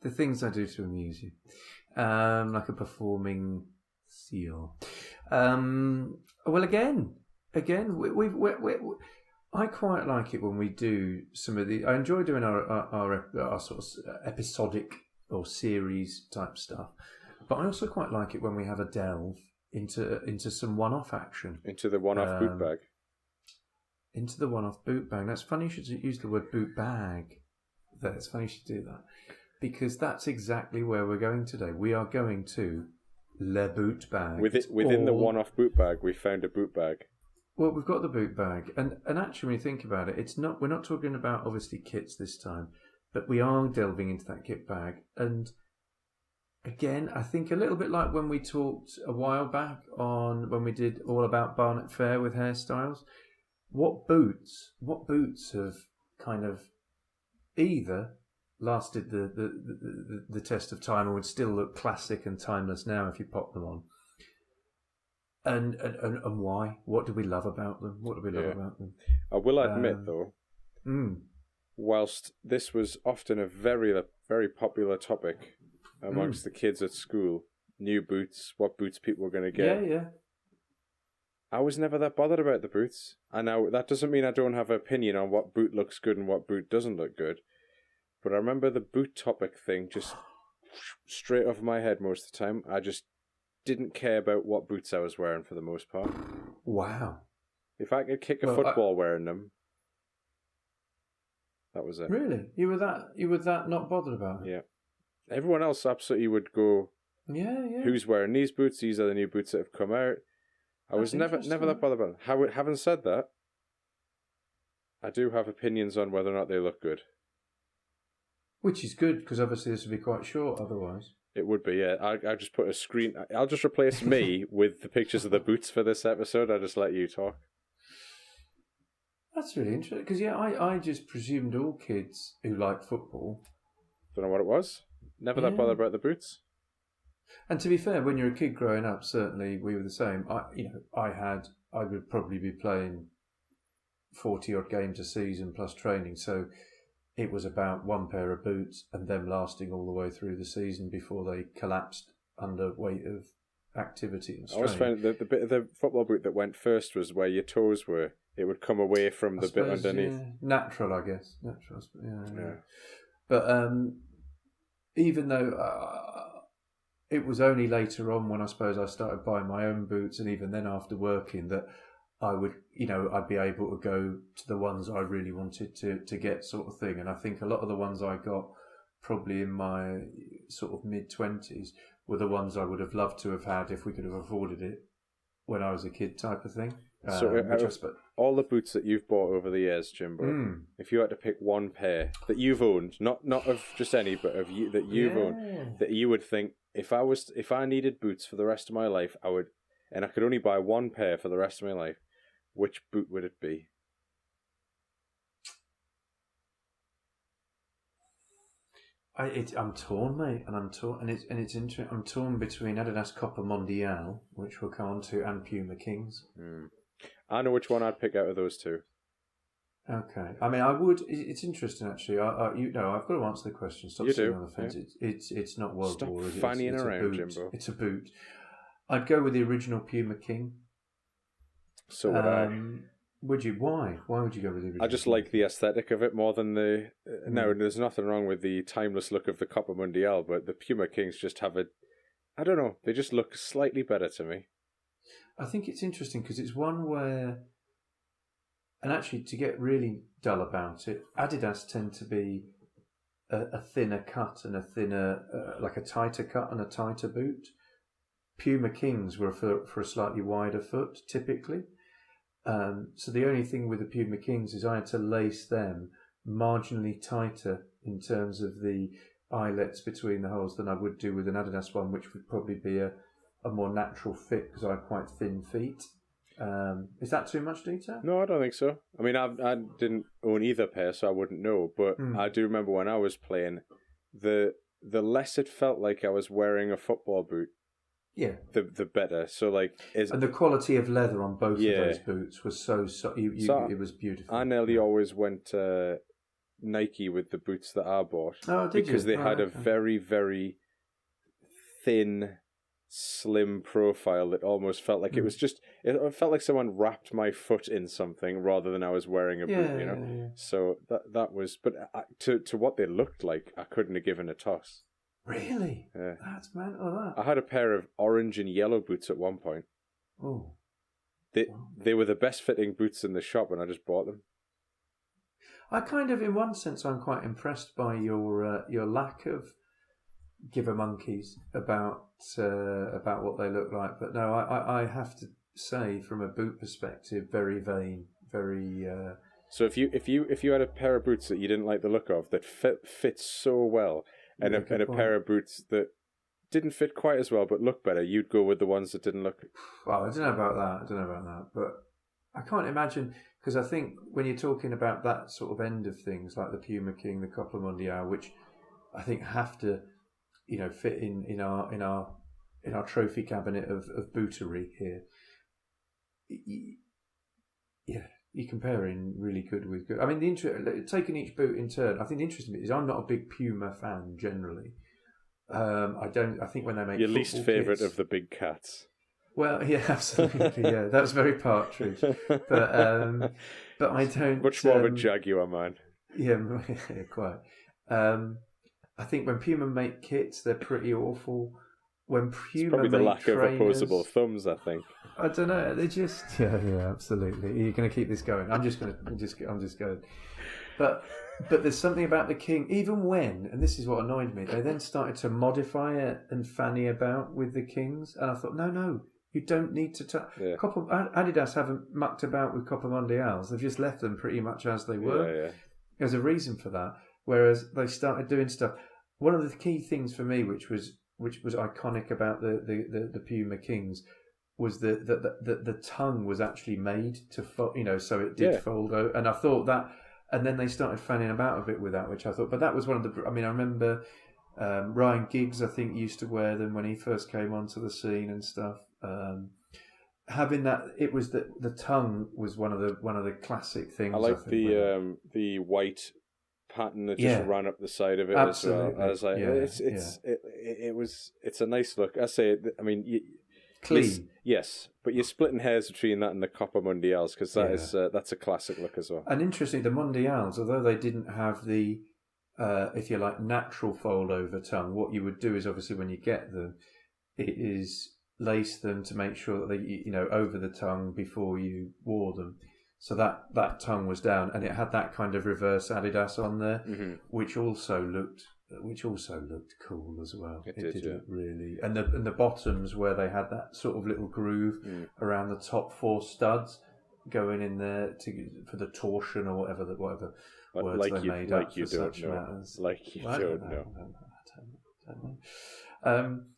The things I do to amuse you. Like a performing seal. Well, again, I quite like it when we do some of the. I enjoy doing our sort of episodic or series type stuff, but I also quite like it when we have a delve into some one-off action. Into the one-off boot bag. Into the one-off boot bag. That's funny. You should use the word boot bag. That's funny. You should do that because that's exactly where we're going today. We are going to Le Boot Bag. Within the one-off boot bag, we found a boot bag. Well, we've got the boot bag, and actually, when you think about it, we're not talking about obviously kits this time, but we are delving into that kit bag. And again, I think a little bit like when we talked a while back when we did all about Barnet Fair with hairstyles. What boots have kind of either lasted the test of time and would still look classic and timeless now if you pop them on. And why? What do we love about them? I will admit, though, whilst this was often a very, very popular topic amongst the kids at school, new boots, what boots people were going to get. Yeah. I was never that bothered about the boots. And now that doesn't mean I don't have an opinion on what boot looks good and what boot doesn't look good. But I remember the boot topic thing just straight over my head most of the time. I just didn't care about what boots I was wearing for the most part. Wow. If I could kick a football wearing them, that was it. Really? You were that not bothered about it? Yeah. Everyone else absolutely would go, yeah. Who's wearing these boots? These are the new boots that have come out. I was never that bothered about it. Having said that, I do have opinions on whether or not they look good. Which is good, because obviously this would be quite short otherwise. It would be, yeah. I just put a screen. I'll just replace me with the pictures of the boots for this episode. I'll just let you talk. That's really interesting, because I just presumed all kids who like football. Don't know what it was. Never that bothered about the boots. And to be fair, when you're a kid growing up, certainly we were the same. I would probably be playing 40 odd games a season plus training, so it was about one pair of boots and them lasting all the way through the season before they collapsed under weight of activity and strain. I always found the bit of the football boot that went first was where your toes were. It would come away from the bit underneath. Yeah. Natural, I guess. Natural, yeah. But even though it was only later on when I suppose I started buying my own boots, and even then after working, that I would, I'd be able to go to the ones I really wanted to get, sort of thing. And I think a lot of the ones I got probably in my sort of mid-20s were the ones I would have loved to have had if we could have afforded it when I was a kid, type of thing. All the boots that you've bought over the years, Jimbo, if you had to pick one pair that you've owned, not of just any, but of you that you've owned, that you would think, if I needed boots for the rest of my life, and I could only buy one pair for the rest of my life, which boot would it be? I'm torn, mate, and it's interesting. I'm torn between Adidas Copper Mondial, which we'll come on to, and Puma Kings. I know which one I'd pick out of those two. Okay, I mean, I would. It's interesting, actually. I've got to answer the question. Stop sitting on the fence. Yeah. It's not World War. Stop fannying around, Jimbo. It's a boot. I'd go with the original Puma King. So would I. Would you? Why? Why would you go with the original? I just like the aesthetic of it more than the... No, there's nothing wrong with the timeless look of the Copper Mundial, but the Puma Kings just have I don't know, they just look slightly better to me. I think it's interesting because it's one where... And actually, to get really dull about it, Adidas tend to be a thinner cut and a thinner... like a tighter cut and a tighter boot. Puma Kings were for a slightly wider foot, typically. So the only thing with the Puma Kings is I had to lace them marginally tighter in terms of the eyelets between the holes than I would do with an Adidas one, which would probably be a more natural fit because I have quite thin feet. Is that too much detail? No, I don't think so. I mean, I didn't own either pair, so I wouldn't know. But I do remember when I was playing, the less it felt like I was wearing a football boot, the better. So and the quality of leather on both of those boots was so it was beautiful. I nearly always went Nike with the boots that I bought. Oh, did because you? they had a okay. very, very thin, slim profile that almost felt like it was just. It felt like someone wrapped my foot in something rather than I was wearing a boot. You know. Yeah. So that was, but to what they looked like, I couldn't have given a toss. Really? Yeah. That's mental, that. I had a pair of orange and yellow boots at one point. Oh. They were the best fitting boots in the shop when I just bought them. I kind of, in one sense, I'm quite impressed by your lack of give a monkeys about what they look like. But no, I have to say, from a boot perspective, very vain, very. So if you had a pair of boots that you didn't like the look of that fit so well, and a pair of boots that didn't fit quite as well but look better, you'd go with the ones that didn't look. Well, I don't know about that, but I can't imagine, because I think when you're talking about that sort of end of things, like the Puma King, the Copa Mundial, which I think have to, fit in our trophy cabinet of bootery here. Yeah, you're comparing really good with good. I mean, taking each boot in turn, I think the interesting bit is I'm not a big Puma fan generally. I think when they make your least favourite kits, of the big cats. Well, yeah, absolutely, yeah, that's very partridge, but I don't. Much more of a Jaguar man. Yeah, quite. I think when Puma make kits, they're pretty awful. When Puma it's probably the make lack trainers, of opposable thumbs, I think. I don't know. They just yeah, absolutely. You're going to keep this going. I'm just going. But there's something about the King, even when, and this is what annoyed me, they then started to modify it and fanny about with the Kings, and I thought, no, you don't need to touch. Yeah. Adidas haven't mucked about with Copa Mundials. They've just left them pretty much as they were. Yeah. There's a reason for that. Whereas they started doing stuff. One of the key things for me, which was iconic about the Puma Kings, was that the tongue was actually made to so it did fold out. And I thought that, and then they started fanning about a bit with that, which I thought. But that was one of the. I mean, I remember Ryan Giggs, I think, used to wear them when he first came onto the scene and stuff. Having that, it was the tongue was one of the classic things. I like the white pattern that just ran up the side of it. Absolutely. As well. I was like, it's a nice look. I say, I mean, clean. Yes, but you're splitting hairs between that and the Copa Mundials, because that's a classic look as well. And interestingly, the Mundials, although they didn't have the if you like natural fold over tongue, what you would do is obviously when you get them, it is lace them to make sure that they over the tongue before you wore them. So that tongue was down, and it had that kind of reverse Adidas on there, which also looked cool as well. It did look really, and the bottoms where they had that sort of little groove around the top four studs going in there for the torsion or whatever words like they you, made like up you for don't such know. matters. Like you I don't know. I don't know.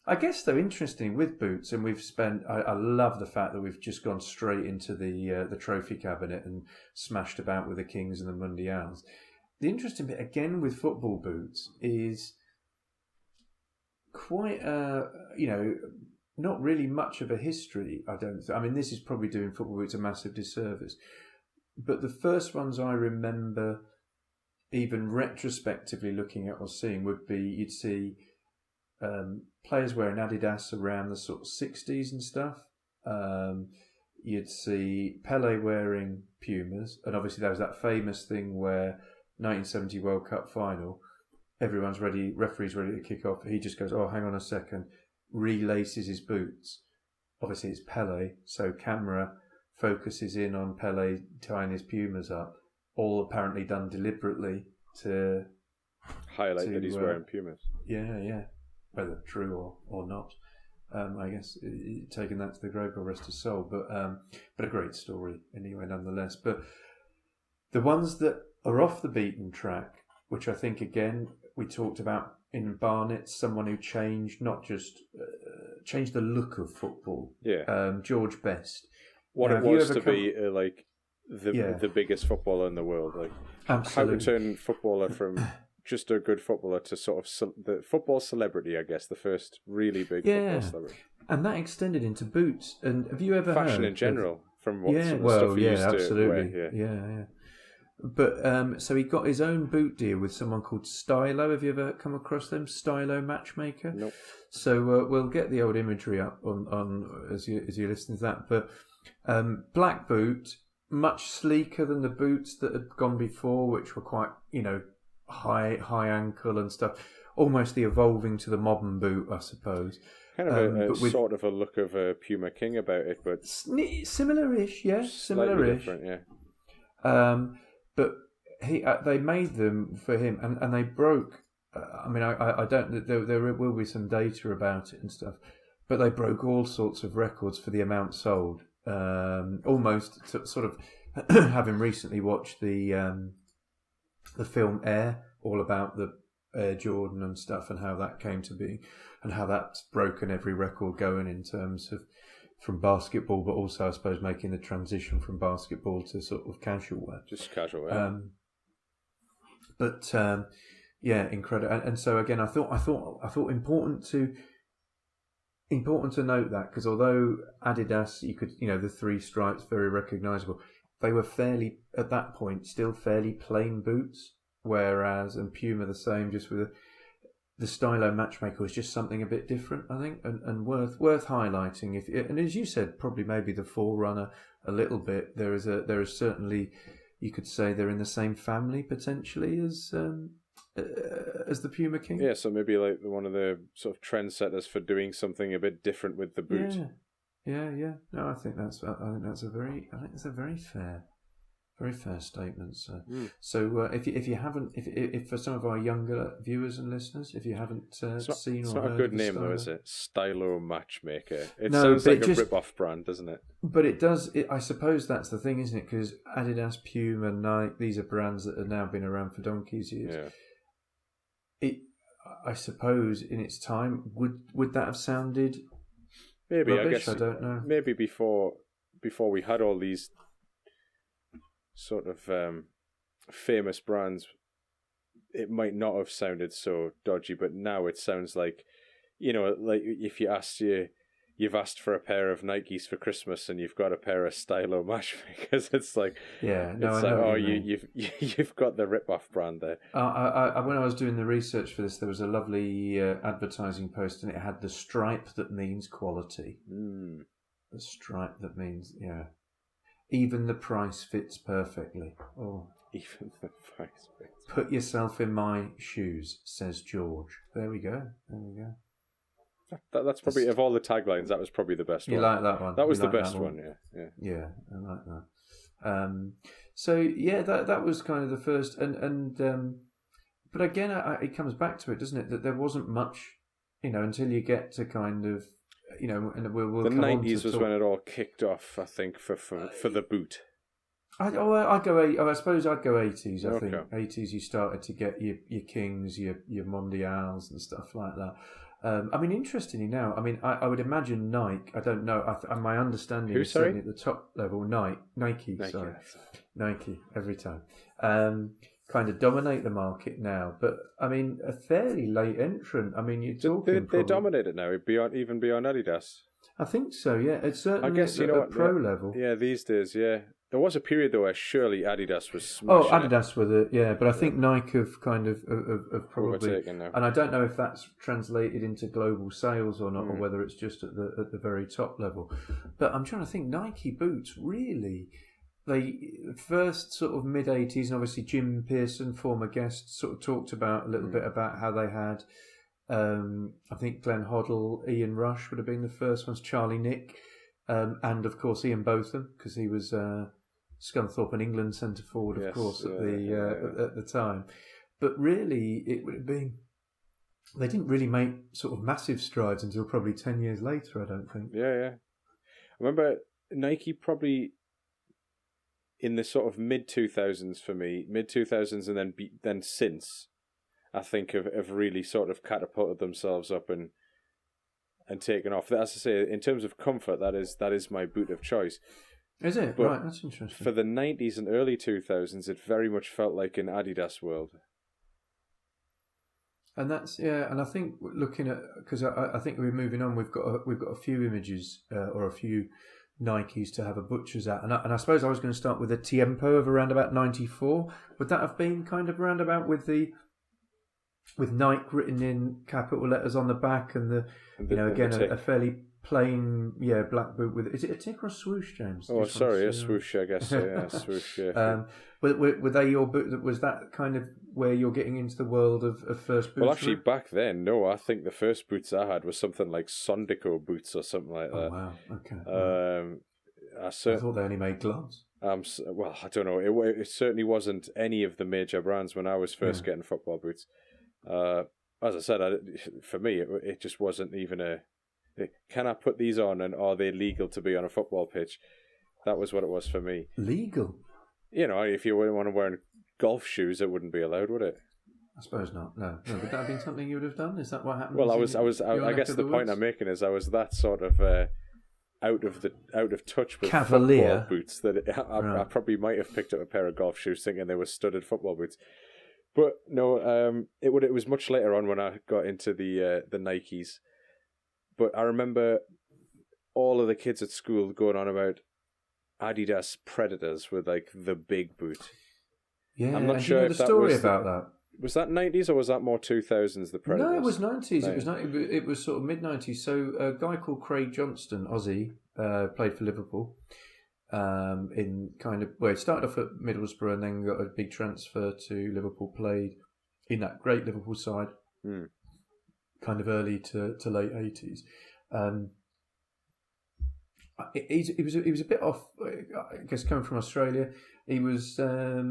I guess though, interesting with boots, and we've spent. I love the fact that we've just gone straight into the trophy cabinet and smashed about with the Kings and the Mundials. The interesting bit again with football boots is quite not really much of a history. I mean, this is probably doing football boots a massive disservice. But the first ones I remember, even retrospectively looking at or seeing, would be you'd see. Players wearing Adidas around the sort of 60s and stuff. You'd see Pele wearing Pumas, and obviously there was that famous thing where 1970 World Cup final, everyone's ready, referee's ready to kick off. He just goes, "Oh, hang on a second," relaces his boots. Obviously it's Pele, so camera focuses in on Pele tying his Pumas up, all apparently done deliberately to highlight that he's wearing Pumas. Yeah. Whether true or not, I guess taking that to the grave, God rest his soul. But a great story anyway, nonetheless. But the ones that are off the beaten track, which I think again we talked about in Barnet, someone who changed not just changed the look of football. Yeah. George Best. What it was to be like the biggest footballer in the world, like absolutely. How to turn footballer from just a good footballer to sort of the football celebrity, I guess, the first really big football celebrity. And that extended into boots. And have you ever fashion heard in general from what stuff he used absolutely. to wear? Yeah. But so he got his own boot deal with someone called Stylo. Have you ever come across them? Stylo Matchmaker. Nope. So we'll get the old imagery up on as you listen to that. But black boot, much sleeker than the boots that had gone before, which were quite high ankle and stuff. Almost the evolving to the modern boot, I suppose. Kind of sort of a look of a Puma King about it, but similar-ish, yeah, similar-ish. Different, yeah. But they made them for him, and they broke. I don't. There will be some data about it and stuff, but they broke all sorts of records for the amount sold. Almost sort of having recently watched the film Air, all about the Air Jordan and stuff, and how that came to be, and how that's broken every record going in terms of from basketball, but also I suppose making the transition from basketball to sort of casual wear. Just casual wear. Yeah, incredible. And so again, I thought important to note that, because although Adidas, you could the three stripes very recognisable, they were fairly at that point still fairly plain boots. Whereas and Puma the same, just with the Stylo Matchmaker was just something a bit different, I think, and worth highlighting. And as you said, probably maybe the forerunner a little bit. There is certainly, you could say they're in the same family potentially as the Puma King. Yeah, so maybe like one of the sort of trendsetters for doing something a bit different with the boot. Yeah. No, I think that's a very fair. Very fair statement, sir. So, if you haven't, if for some of our younger viewers and listeners, if you haven't seen or heard, it's not a good name though, is it? Stylo Matchmaker. It sounds like a rip-off brand, doesn't it? But it does. I suppose that's the thing, isn't it? Because Adidas, Puma, Nike, these are brands that have now been around for donkey's years. Yeah. I suppose, in its time, would that have sounded maybe rubbish? I don't know. Maybe before we had all these sort of famous brands, it might not have sounded so dodgy, but now it sounds like, like if you've asked for a pair of Nikes for Christmas and you've got a pair of Stylo Matchmakers, it's like, you've got the rip-off brand there. When I was doing the research for this, there was a lovely advertising post, and it had the stripe that means quality. The stripe that means, even the price fits perfectly. Oh, even the price fits. Put yourself in my shoes, says George. There we go. That's probably, of all the taglines, that was probably the best one. You like that one? That was the best one, yeah. Yeah, I like that. So yeah, that was kind of the first, and but again, it comes back to it, doesn't it? That there wasn't much, until you get to kind of. And we'll the 90s was when it all kicked off, I think, for the boot. I suppose I'd go 80s. I think 80s you started to get your Kings, your mundials and stuff like that. Interestingly now, I would imagine Nike. I don't know. My understanding is certainly at the top level, Nike. Sorry, Nike every time. Kind of dominate the market now, but a fairly late entrant. You're talking. They dominate it now, even beyond Adidas. I think so. Yeah, it's certainly. I guess at pro level. Yeah, these days, yeah. There was a period though where surely Adidas was smashing. Oh, Adidas were but I think Nike have kind of probably. Now. And I don't know if that's translated into global sales or not, or whether it's just at the very top level. But I'm trying to think. Nike boots really. They first sort of mid-80s, and obviously Jim Pearson, former guest, sort of talked about a little bit about how they had, I think Glenn Hoddle, Ian Rush would have been the first ones, Charlie Nick, and of course Ian Botham, because he was Scunthorpe and England centre forward, of course, at the time. But really, it would have been. They didn't really make sort of massive strides until probably 10 years later, I don't think. Yeah. I remember Nike probably. In the sort of mid-2000s for me, mid-2000s and then since, I think have really sort of catapulted themselves up and taken off. As I say, in terms of comfort, that is my boot of choice. Is it? But right, that's interesting. For the 90s and early 2000s, it very much felt like an Adidas world. And that's and I think looking at, because I think we're moving on. We've got a few images or a few Nikes to have a butcher's at. And I suppose I was going to start with a Tiempo of around about 94. Would that have been kind of round about with Nike written in capital letters on the back and a fairly plain black boot with, is it a tick or a swoosh, James? Oh, sorry, a swoosh, I guess. Yeah, swoosh. Yeah. Were they your boot? Was that kind of where you're getting into the world of first boots? Well, actually, back then, no. I think the first boots I had was something like Sondico boots or something like that. Oh wow, okay. I thought they only made gloves. Well, I don't know. It certainly wasn't any of the major brands when I was first getting football boots. As I said, for me, it just wasn't even can I put these on and are they legal to be on a football pitch? That was what it was for me. Legal? If you want to wear golf shoes, it wouldn't be allowed, would it? I suppose not. No. Would that have been something you would have done? Is that what happened? Well, I guess the point I'm making is I was that sort of out of touch with Cavalier football boots that I probably might have picked up a pair of golf shoes thinking they were studded football boots. But no, it was much later on when I got into the Nikes. But I remember all of the kids at school going on about Adidas Predators with like the big boot. Yeah, I'm not sure if the story about that. Was that 90s or was that more 2000s? The Predators. No, it was 90s. It was sort of mid 90s. So a guy called Craig Johnston, Aussie, played for Liverpool. He started off at Middlesbrough and then got a big transfer to Liverpool. Played in that great Liverpool side. Kind of early to late 80s. He was a bit off, I guess, coming from Australia. He was a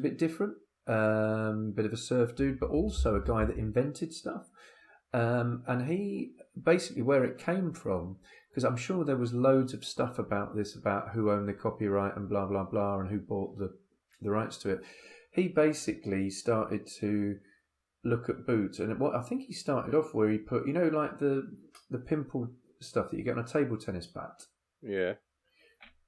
bit different, bit of a surf dude, but also a guy that invented stuff. And he basically, where it came from, because I'm sure there was loads of stuff about this, about who owned the copyright and blah blah blah, and who bought the rights to it. He basically started to look at boots, and I think he started off where he put, like the pimple stuff that you get on a table tennis bat. Yeah.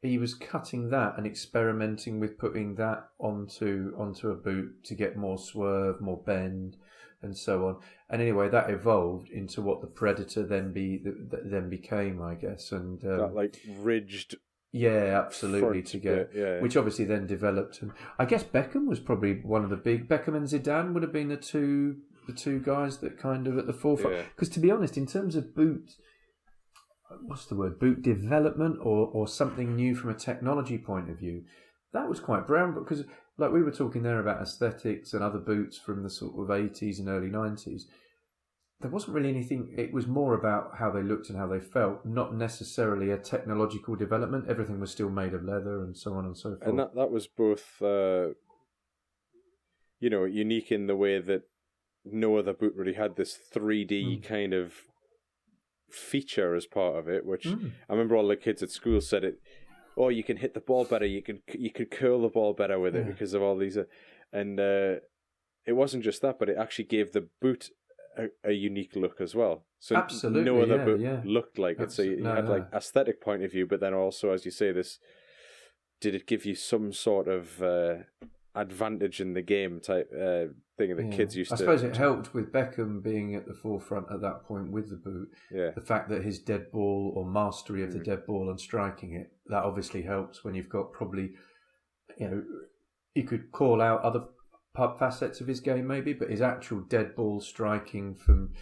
He was cutting that and experimenting with putting that onto a boot to get more swerve, more bend, and so on. And anyway, that evolved into what the Predator then became, I guess. And that like ridged. Yeah, absolutely. Which obviously then developed, and I guess Beckham was probably one of the big. Beckham and Zidane would have been the two guys that kind of at the forefront. Because to be honest, in terms of boot, what's the word? Boot development or something new from a technology point of view, that was quite brown. Because like we were talking there about aesthetics and other boots from the sort of 80s and early 90s. There wasn't really anything. It was more about how they looked and how they felt, not necessarily a technological development. Everything was still made of leather and so on and so forth. And that was both, unique in the way that no other boot really had this 3D kind of feature as part of it. Which I remember all the kids at school said it. Oh, you can hit the ball better. You could curl the ball better with it because of all these. And it wasn't just that, but it actually gave the boot a unique look as well. So absolutely, no other boot looked like it. So you had like aesthetic point of view, but then also, as you say, did it give you some sort of advantage in the game type thing that kids used to... I suppose it helped with Beckham being at the forefront at that point with the boot. Yeah. The fact that his dead ball or mastery of the dead ball and striking it, that obviously helps when you've got probably, you could call out other facets of his game maybe, but his actual dead ball striking from,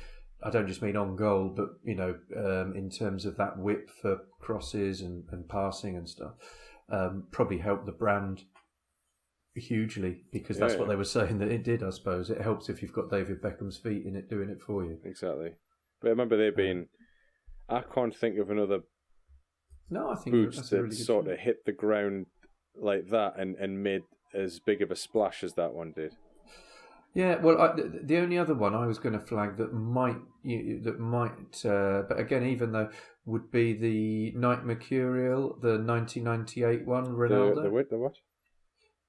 I don't just mean on goal, but in terms of that whip for crosses and passing and stuff, probably helped the brand hugely, because that's what they were saying that it did. I suppose it helps if you've got David Beckham's feet in it doing it for you. Exactly. But I remember there being, I can't think of another boots that really sort of hit the ground like that and made as big of a splash as that one did. Yeah, well, the only other one I was going to flag that might, but again, even though, would be the Nike Mercurial, the 1998 one, Ronaldo. The what?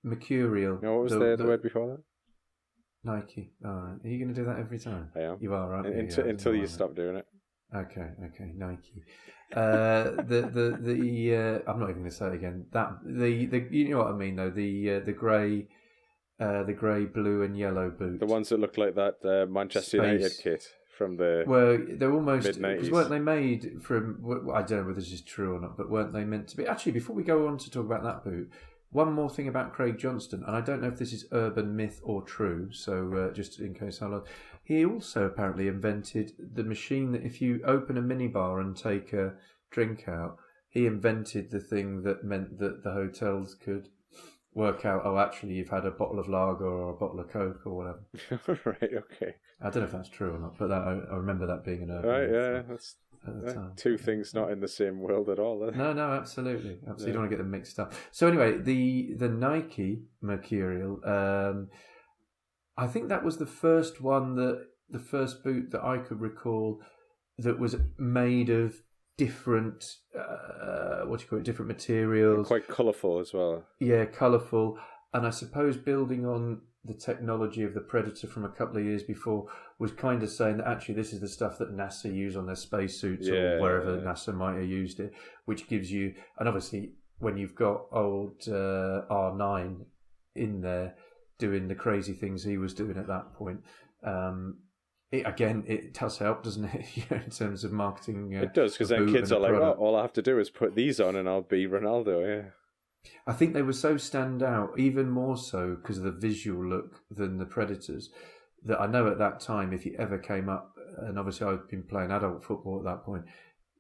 Mercurial. No, what was the word before that? Nike. All right. Are you going to do that every time? I am. You are, aren't you? Until you stop doing it. Okay, Nike. I'm not even going to say it again. The you know what I mean though. The grey, blue and yellow boots. The ones that look like that Manchester United kit from the Well, they're almost mid-90s. because weren't they made from? I don't know whether this is true or not, but weren't they meant to be? Actually, before we go on to talk about that boot, one more thing about Craig Johnston, and I don't know if this is urban myth or true. So just in case he also apparently invented the machine that if you open a minibar and take a drink out, he invented the thing that meant that the hotels could work out, oh, actually, you've had a bottle of lager or a bottle of Coke or whatever. Right, okay. I don't know if that's true or not, but I remember that being an urban Right, myth that's at the time. two things not in the same world at all. No, absolutely. You don't want to get them mixed up. So anyway, the Nike Mercurial, I think that was the first boot that I could recall that was made of different different materials, quite colourful as well. Yeah, colourful. And I suppose building on the technology of the Predator from a couple of years before was kind of saying that actually this is the stuff that NASA use on their spacesuits or wherever NASA might have used it, which gives you, and obviously when you've got old R9 in there doing the crazy things he was doing at that point, it does help, doesn't it? In terms of marketing. It does, because then kids are like, "Oh, all I have to do is put these on, and I'll be Ronaldo." Yeah. I think they were so stand out, even more so because of the visual look than the Predators, that I know at that time, if you ever came up, and obviously I'd been playing adult football at that point,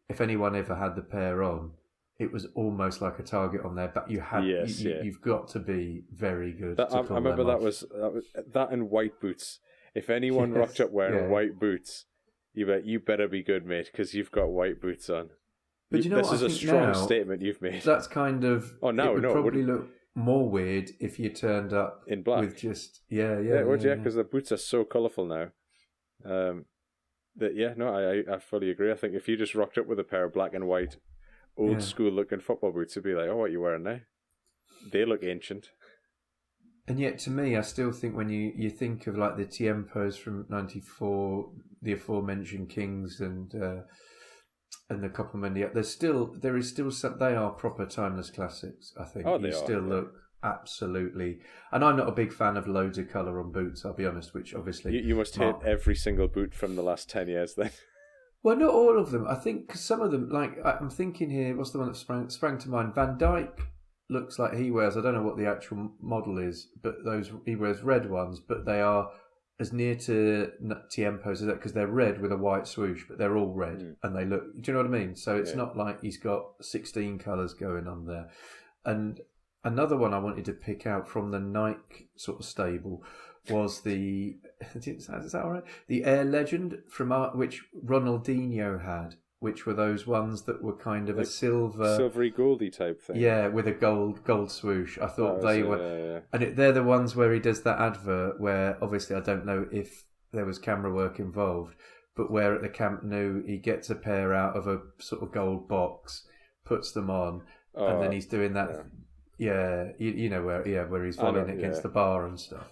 if anyone ever had the pair on, it was almost like a target on their back. You had, you've got to be very good. I remember that was and white boots. If anyone rocked up wearing white boots, you better be good, mate, because you've got white boots on. But you know this what, is a strong statement you've made. That's kind of. Oh no, it would probably look more weird if you turned up in black with just because the boots are so colourful now. I fully agree. I think if you just rocked up with a pair of black and white, old school looking football boots, it'd be like, oh, what are you wearing now? They look ancient. And yet, to me, I still think when you think of like the Tiempos from '94, the aforementioned Kings and the Copa Mundial, there is still some. They are proper timeless classics. I think they still look absolutely. And I'm not a big fan of loads of colour on boots. I'll be honest. Which obviously you must hate every single boot from the last 10 years. Then. Well, not all of them. I think some of them. Like I'm thinking here, what's the one that sprang to mind? Van Dijk. Looks like he wears, I don't know what the actual model is, but he wears red ones, but they are as near to Tiempos as that because they're red with a white swoosh, but they're all red and they look, do you know what I mean? So it's not like he's got 16 colours going on there. And another one I wanted to pick out from the Nike sort of stable was is that all right? The Air Legend from which Ronaldinho had. Which were those ones that were kind of like a silvery goldy type thing. Yeah, with a gold swoosh. I thought they were, and they're the ones where he does that advert where obviously I don't know if there was camera work involved, but where at the Camp Nou he gets a pair out of a sort of gold box, puts them on, and then he's doing that. Yeah, you know where he's volleying against the bar and stuff.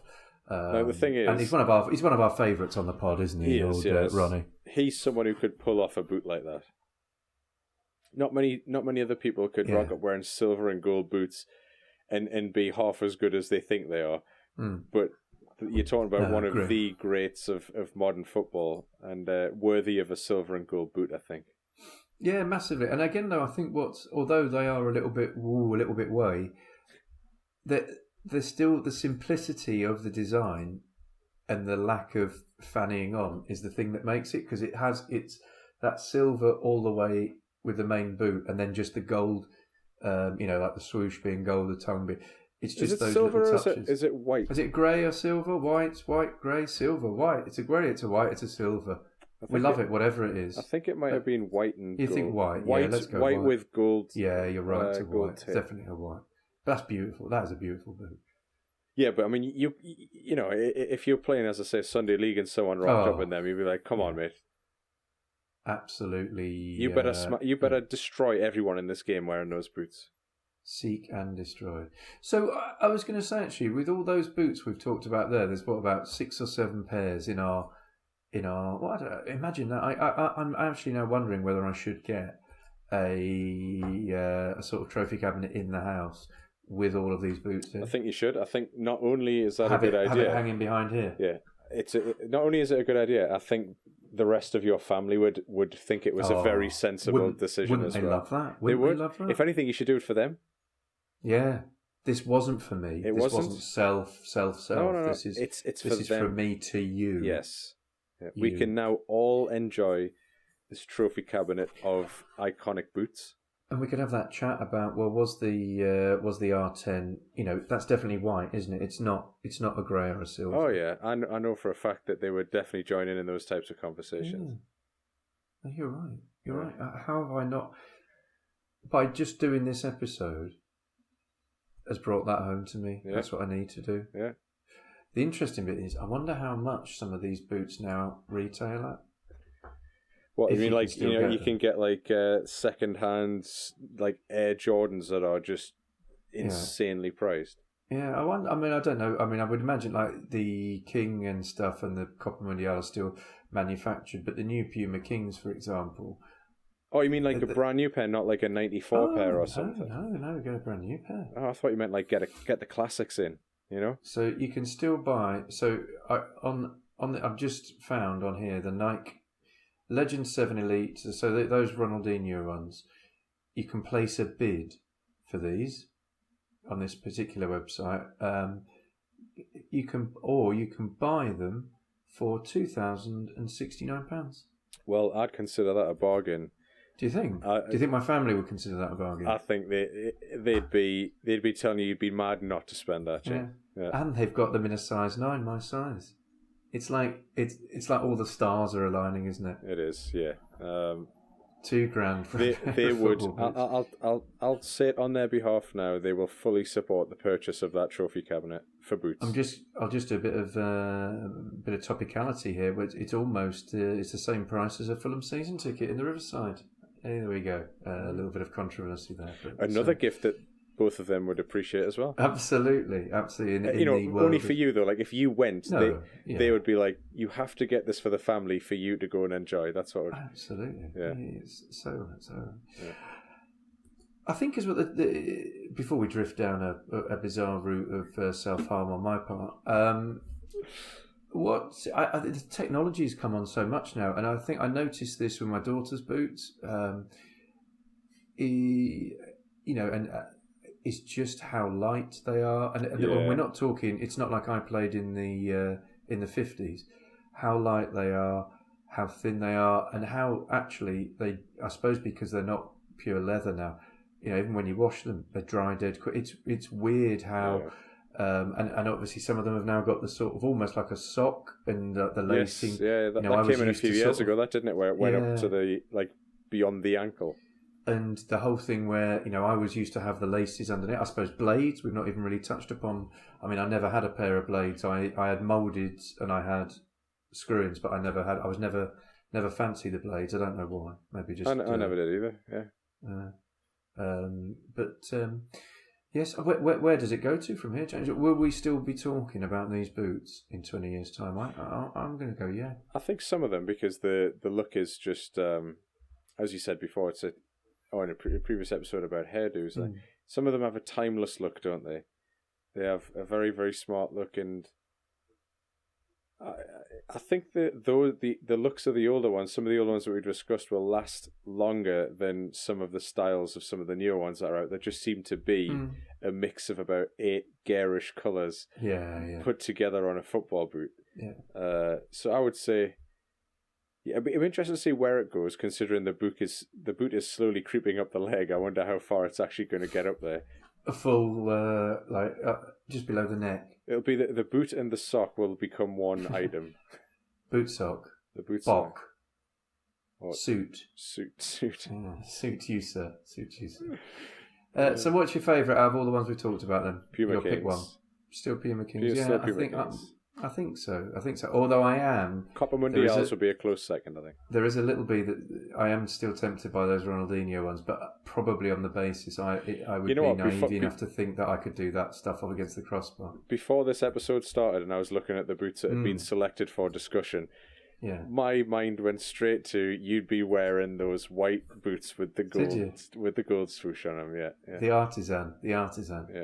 No, the thing is, and he's one of our favourites on the pod, isn't he? Ronnie. He's someone who could pull off a boot like that. Not many other people could rock up wearing silver and gold boots, and be half as good as they think they are. But you're talking about one of the greats of modern football, and worthy of a silver and gold boot, I think. Yeah, massively. And again, though, I think although they are a little bit way, there's still the simplicity of the design and the lack of fannying on is the thing that makes it, because it's that silver all the way with the main boot, and then just the gold, like the swoosh being gold, the tongue being. It's just those silver little touches. Is it white? Is it grey or silver? White, grey, silver, white. It's a grey, it's a white, it's a silver. We love it, whatever it is. I think it might have been white and gold. You think white? Yeah, let's go white with gold. Yeah, you're right. It's a white. It's definitely a white. That's beautiful. That is a beautiful boot. Yeah, but I mean, you know, if you're playing, as I say, Sunday League and someone rocked up in them, you'd be like, "Come on, mate." Absolutely. You better destroy everyone in this game wearing those boots. Seek and destroy. So I was going to say, actually, with all those boots we've talked about there's about 6 or 7 pairs in our. Well, I don't know, imagine that. I'm actually now wondering whether I should get a sort of trophy cabinet in the house with all of these boots in. I think you should. I think not only is that a good idea, have it hanging behind here. Yeah, not only is it a good idea, I think the rest of your family would think it was a very sensible decision as well. Wouldn't they love that? Wouldn't they love that? If anything, you should do it for them. Yeah. This wasn't for me. This wasn't self. No. This is it's this for is them. from me to you. Yes. Yeah. We can now all enjoy this trophy cabinet of iconic boots. And we could have that chat about, well, was the R10, that's definitely white, isn't it? It's not a grey or a silver. Oh yeah, I know for a fact that they would definitely join in those types of conversations. Yeah. You're right. You're right. How have I not, by just doing this episode, has brought that home to me. Yeah. That's what I need to do. Yeah. The interesting bit is, I wonder how much some of these boots now retail at. What, I mean, like, you can get like second-hand like Air Jordans that are just insanely priced. Yeah, I don't know. I mean, I would imagine like the King and stuff and the Copa Mundial are still manufactured, but the new Puma Kings, for example. Oh, you mean like a brand new pair, not like a 94 pair or something? No, get a brand new pair. Oh, I thought you meant like get the classics in, So you can still buy. So I've just found on here the Nike Legend 7 Elite. So those Ronaldinho ones, you can place a bid for these on this particular website. You can buy them for £2,069. Well, I'd consider that a bargain. Do you think? Do you think my family would consider that a bargain? I think they'd be telling you you'd be mad not to spend that. Yeah. And they've got them in a size 9, my size. It's like all the stars are aligning, isn't it? It is, yeah. £2,000 for they would. I'll say it on their behalf now. They will fully support the purchase of that trophy cabinet for boots. I'll just do a bit of topicality here, but it's almost it's the same price as a Fulham season ticket in the Riverside. There we go. A little bit of controversy there. Another gift that both of them would appreciate as well. Absolutely. Only for you though. Like if you went, they would be like, you have to get this for the family for you to go and enjoy. That's what. Absolutely. Yeah. So. Yeah. I think as well. Before we drift down a bizarre route of self harm on my part, the technology's come on so much now, and I think I noticed this with my daughter's boots. It's just how light they are, and we're not talking. It's not like I played in the 50s. How light they are, how thin they are, and how actually they. I suppose because they're not pure leather now. Even when you wash them, they dry dead quick. It's weird how. Yeah. And obviously some of them have now got the sort of almost like a sock and the lacing. Yes, yeah, that came in a few years ago. That didn't it, where it went up to the beyond the ankle. And the whole thing where, I was used to have the laces underneath. I suppose blades, we've not even really touched upon. I mean, I never had a pair of blades. I had moulded and I had screw-ins, but I was never fancy the blades. I don't know why. Maybe just... I never did either, yeah. Yes, where does it go to from here, James? Will we still be talking about these boots in 20 years' time? I'm going to go, yeah. I think some of them, because the look is just, as you said before, in a previous episode about hairdos, some of them have a timeless look, don't they? They have a very, very smart look, and I think the looks of the older ones, some of the older ones that we discussed, will last longer than some of the styles of some of the newer ones that are out. There just seem to be a mix of about 8 garish colours put together on a football boot. Yeah. So I would say, it'd be interesting to see where it goes, considering the boot is slowly creeping up the leg. I wonder how far it's actually going to get up there. A full, just below the neck. It'll be the boot and the sock will become one item. Boot sock. The boot sock. What? Suit. Yeah, suit you, sir. Suit you, sir. So what's your favourite out of all the ones we talked about then? Puma Kings. Pick one. Still Puma Kings. Still Puma Kings. I think so. Although I am... Copa Mundials would be a close second, I think. There is a little bit that I am still tempted by those Ronaldinho ones, but probably on the basis I would be naive enough to think that I could do that stuff up against the crossbar. Before this episode started and I was looking at the boots that had been selected for discussion, my mind went straight to you'd be wearing those white boots with the gold swoosh on them. Yeah. The artisan. Yeah.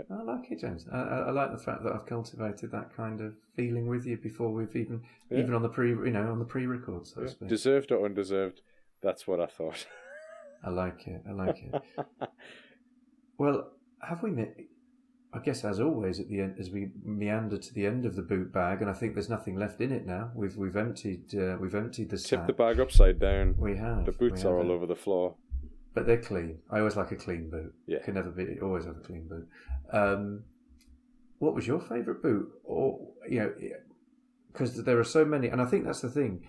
I like it, James. I like the fact that I've cultivated that kind of feeling with you before we've even on the pre-record, so to speak. Deserved or undeserved, that's what I thought. I like it. Well, have we met? I guess, as always, at the end, as we meander to the end of the boot bag, and I think there's nothing left in it now. We've emptied the sack. Tipped the bag upside down. We have. The boots are all over the floor, but they're clean. I always like a clean boot. Yeah, can never be. Always have a clean boot. What was your favourite boot? Or because there are so many, and I think that's the thing.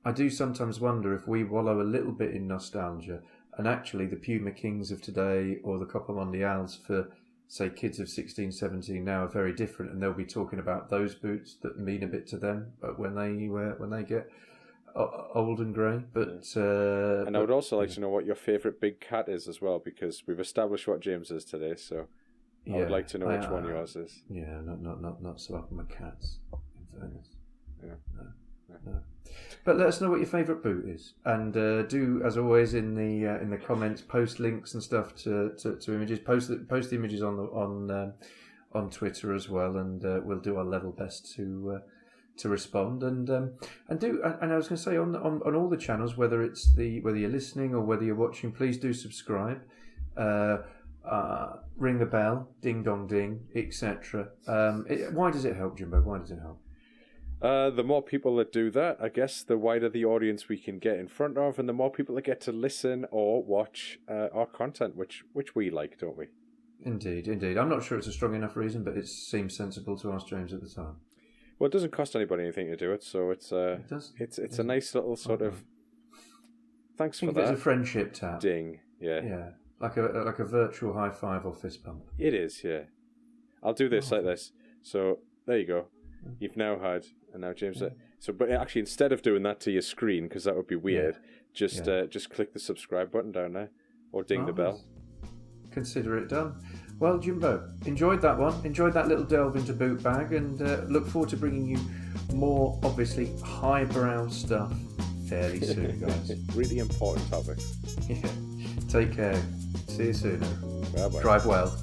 I do sometimes wonder if we wallow a little bit in nostalgia, and actually the Puma Kings of today or the Copa Mundials for, say, kids of 16, 17 now are very different, and they'll be talking about those boots that mean a bit to them when they get old and grey. But and I would also like to know what your favourite big cat is as well, because we've established what James is today. So I would like to know which one yours is. Yeah, not so up on my cats. In fairness, no. But let us know what your favourite boot is, and do, as always, in the comments, post links and stuff to images. Post the images on Twitter as well, and we'll do our level best to respond. And I was going to say on all the channels, whether you're listening or whether you're watching, please do subscribe. Ring the bell, ding dong ding, etc. Why does it help, Jimbo? Why does it help? The more people that do that, I guess, the wider the audience we can get in front of, and the more people that get to listen or watch our content, which we like, don't we? Indeed. I'm not sure it's a strong enough reason, but it seems sensible to ask James at the time. Well, it doesn't cost anybody anything to do it, so it's a nice little sort of thanks for that. It's a friendship tap. Ding, yeah, like a virtual high five or fist bump. It is, yeah. I'll do this like this. So there you go. You've now had, and now James. But actually, instead of doing that to your screen, because that would be weird, just click the subscribe button down there, or ding the bell. Consider it done. Well, Jimbo, enjoyed that one. Enjoyed that little delve into Bootbag, and look forward to bringing you more, obviously, highbrow stuff fairly soon, guys. Really important topic. Yeah. Take care. See you soon. Bye-bye. Drive well.